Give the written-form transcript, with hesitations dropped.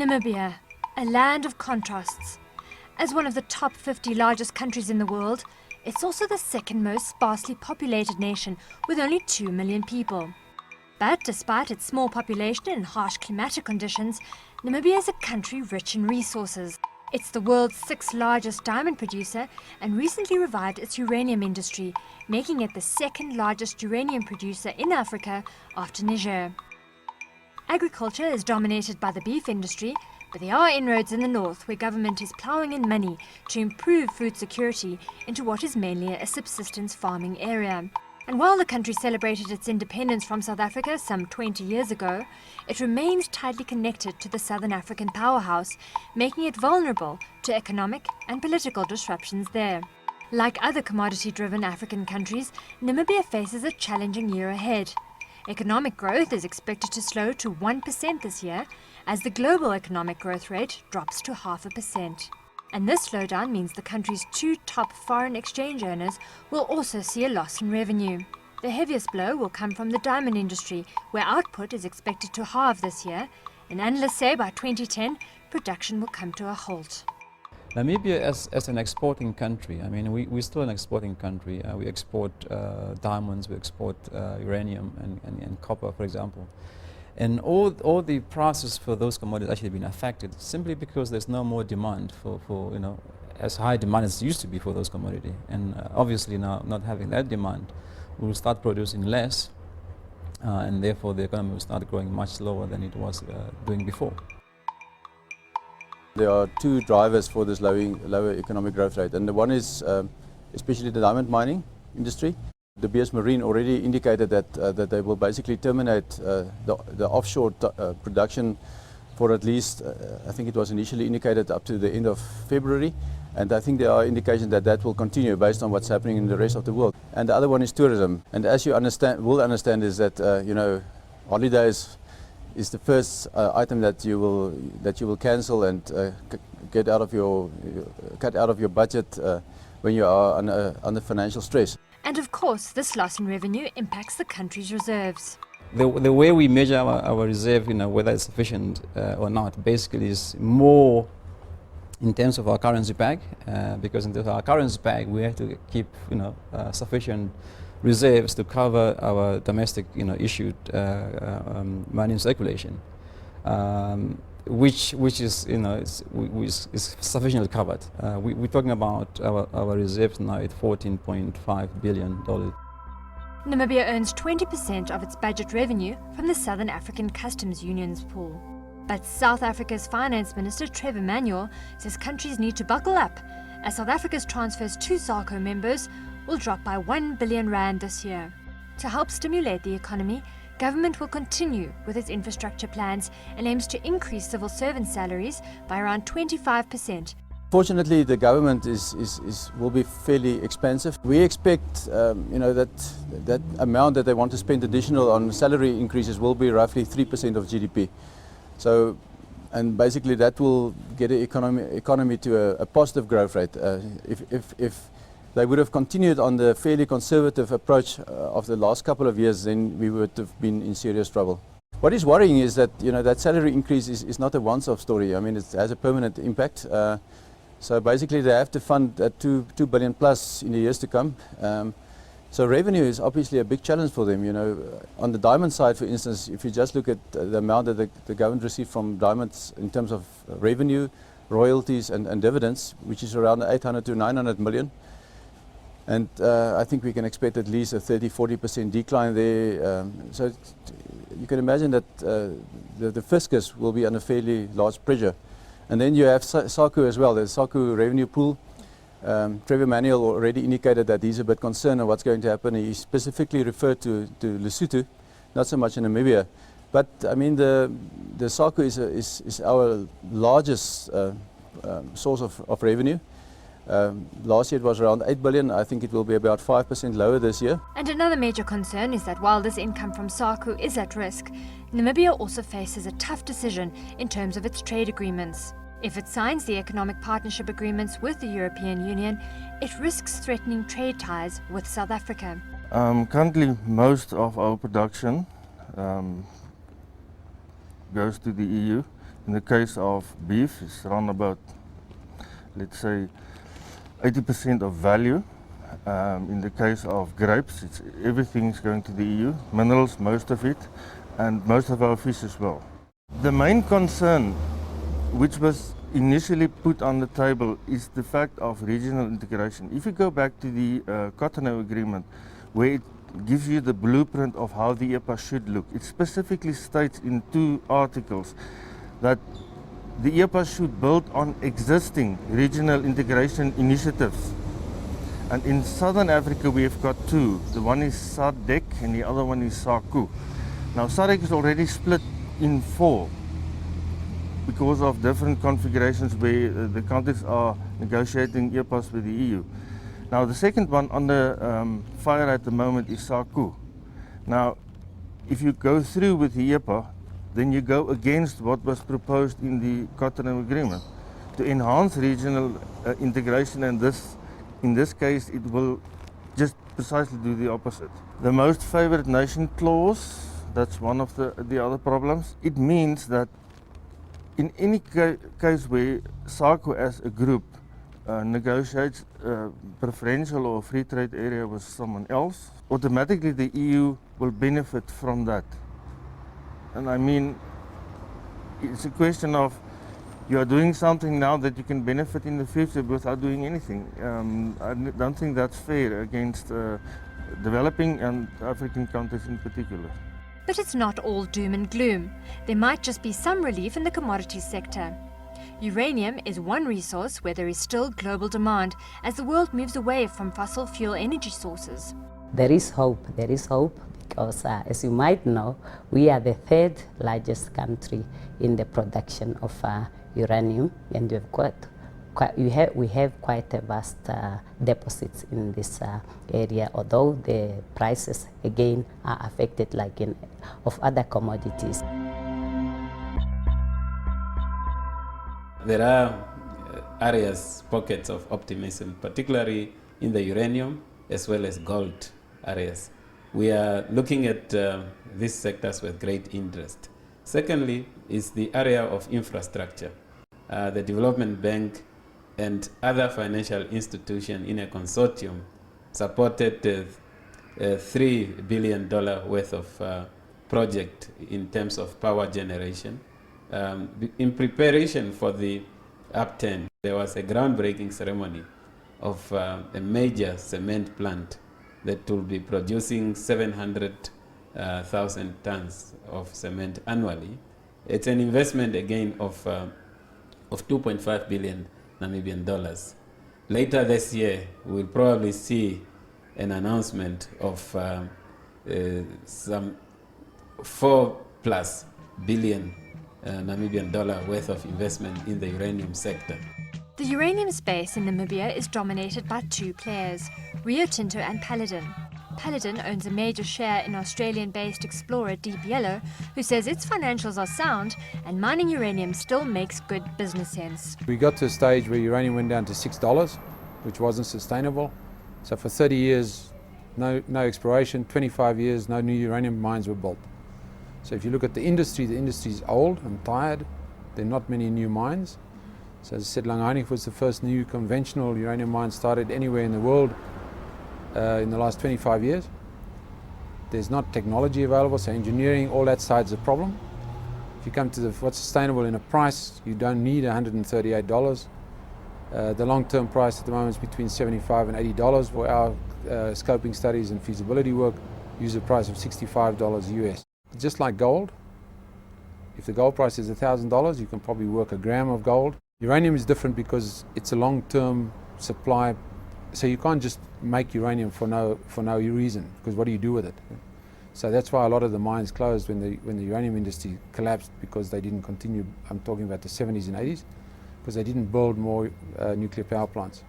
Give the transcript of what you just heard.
Namibia, a land of contrasts. As one of the top 50 largest countries in the world, it's also the second most sparsely populated nation with only 2 million people. But despite its small population and harsh climatic conditions, Namibia is a country rich in resources. It's the world's 6th largest diamond producer and recently revived its uranium industry, making it the 2nd largest uranium producer in Africa after Niger. Agriculture is dominated by the beef industry, but there are inroads in the north where government is ploughing in money to improve food security into what is mainly a subsistence farming area. And while the country celebrated its independence from South Africa some 20 years ago, it remains tightly connected to the Southern African powerhouse, making it vulnerable to economic and political disruptions there. Like other commodity-driven African countries, Namibia faces a challenging year ahead. Economic growth is expected to slow to 1% this year, as the global economic growth rate drops to 0.5%. And this slowdown means the country's 2 top foreign exchange earners will also see a loss in revenue. The heaviest blow will come from the diamond industry, where output is expected to halve this year, and analysts say by 2010, production will come to a halt. Namibia as an exporting country, I mean, we're still an exporting country. We export diamonds, we export uranium and copper, for example. And all the prices for those commodities actually been affected simply because there's no more demand for as high demand as it used to be for those commodities. And obviously now not having that demand, we'll start producing less, and therefore the economy will start growing much slower than it was doing before. There are 2 drivers for this lower economic growth rate, and the one is especially the diamond mining industry. De Beers Marine already indicated that they will basically terminate the offshore production for at least, I think it was initially indicated up to the end of February, and I think there are indications that that will continue based on what's happening in the rest of the world. And the other one is tourism, and as you will understand is that holidays is the first item that you will cancel and cut out of your budget when you are under financial stress. And of course, this loss in revenue impacts the country's reserves. The way we measure our reserve, whether it's sufficient or not, basically is more in terms of our currency bag, because in terms of our currency bag, we have to keep sufficient reserves to cover our domestic issued money in circulation, which is is sufficiently covered. We're talking about our reserves now at $14.5 billion. Namibia earns 20% of its budget revenue from the Southern African Customs Union's pool. But South Africa's Finance Minister Trevor Manuel says countries need to buckle up, as South Africa's transfers to SACO members will drop by 1 billion rand this year. To help stimulate the economy, government will continue with its infrastructure plans and aims to increase civil servant salaries by around 25%. Fortunately, the government will be fairly expensive. We expect that amount that they want to spend additional on salary increases will be roughly 3% of GDP. So, and basically that will get the economy to a positive growth rate. If they would have continued on the fairly conservative approach of the last couple of years, then we would have been in serious trouble. What is worrying is that that salary increase is not a once-off story. I mean, it has a permanent impact. So basically, they have to fund 2 billion plus in the years to come. So revenue is obviously a big challenge for them. On the diamond side, for instance, if you just look at the amount that the government received from diamonds in terms of revenue, royalties, and dividends, which is around 800 to 900 million. And I think we can expect at least a 30–40% decline there. So you can imagine that the fiscus will be under fairly large pressure. And then you have SACO as well, the SACO revenue pool. Trevor Manuel already indicated that he's a bit concerned of what's going to happen. He specifically referred to Lesotho, not so much in Namibia. But I mean, the SACO is our largest source of revenue. Last year it was around 8 billion. I think it will be about 5% lower this year. And another major concern is that while this income from SACO is at risk, Namibia also faces a tough decision in terms of its trade agreements. If it signs the economic partnership agreements with the European Union, it risks threatening trade ties with South Africa. Currently, most of our production goes to the EU, In the case of beef, it's around about, let's say, 80% of value. In the case of grapes, everything's going to the EU, minerals, most of it, and most of our fish as well. The main concern, which was initially put on the table, is the fact of regional integration. If you go back to the Cotonou Agreement, where it gives you the blueprint of how the EPA should look, it specifically states in 2 articles that the EPA should build on existing regional integration initiatives. And in Southern Africa we have got 2. The one is SADC and the other one is SACU. Now SADC is already split in 4 because of different configurations where the countries are negotiating EPAs with the EU. Now the second one on the fire at the moment is SACU. Now if you go through with the EPA, then you go against what was proposed in the Cotonou Agreement to enhance regional integration, and in this case it will just precisely do the opposite. The most favored nation clause, that's one of the other problems. It means that in any case where SACU as a group negotiates a preferential or free trade area with someone else, automatically the EU will benefit from that. And I mean, it's a question of you are doing something now that you can benefit in the future without doing anything. I don't think that's fair against developing and African countries in particular. But it's not all doom and gloom. There might just be some relief in the commodities sector. Uranium is one resource where there is still global demand as the world moves away from fossil fuel energy sources. There is hope because as you might know, we are the 3rd largest country in the production of uranium, and we have quite a vast deposits in this area, although the prices again are affected like of other commodities. There are areas, pockets of optimism, particularly in the uranium as well as gold areas. We are looking at these sectors with great interest. Secondly is the area of infrastructure. The Development Bank and other financial institutions in a consortium supported a $3 billion worth of project in terms of power generation. In preparation for the upturn, there was a groundbreaking ceremony of a major cement plant that will be producing 700,000 tons of cement annually. It's an investment again of 2.5 billion Namibian dollars. Later this year, we'll probably see an announcement of some 4+ billion Namibian dollar worth of investment in the uranium sector. The uranium space in Namibia is dominated by 2 players, Rio Tinto and Paladin. Paladin owns a major share in Australian-based explorer Deep Yellow, who says its financials are sound and mining uranium still makes good business sense. We got to a stage where uranium went down to $6, which wasn't sustainable. So for 30 years, no exploration, 25 years, no new uranium mines were built. So if you look at the industry is old and tired. There are not many new mines. So as I said, Langheinig was the first new conventional uranium mine started anywhere in the world in the last 25 years. There's not technology available, so engineering, all that side's a problem. If you come to what's sustainable in a price, you don't need $138. The long-term price at the moment is between $75 and $80, where our scoping studies and feasibility work use a price of $65 US. Just like gold, if the gold price is $1,000, you can probably work a gram of gold. Uranium is different because it's a long-term supply, so you can't just make uranium for no reason, because what do you do with it? So that's why a lot of the mines closed when the uranium industry collapsed, because they didn't continue. I'm talking about the 70s and 80s, because they didn't build more nuclear power plants.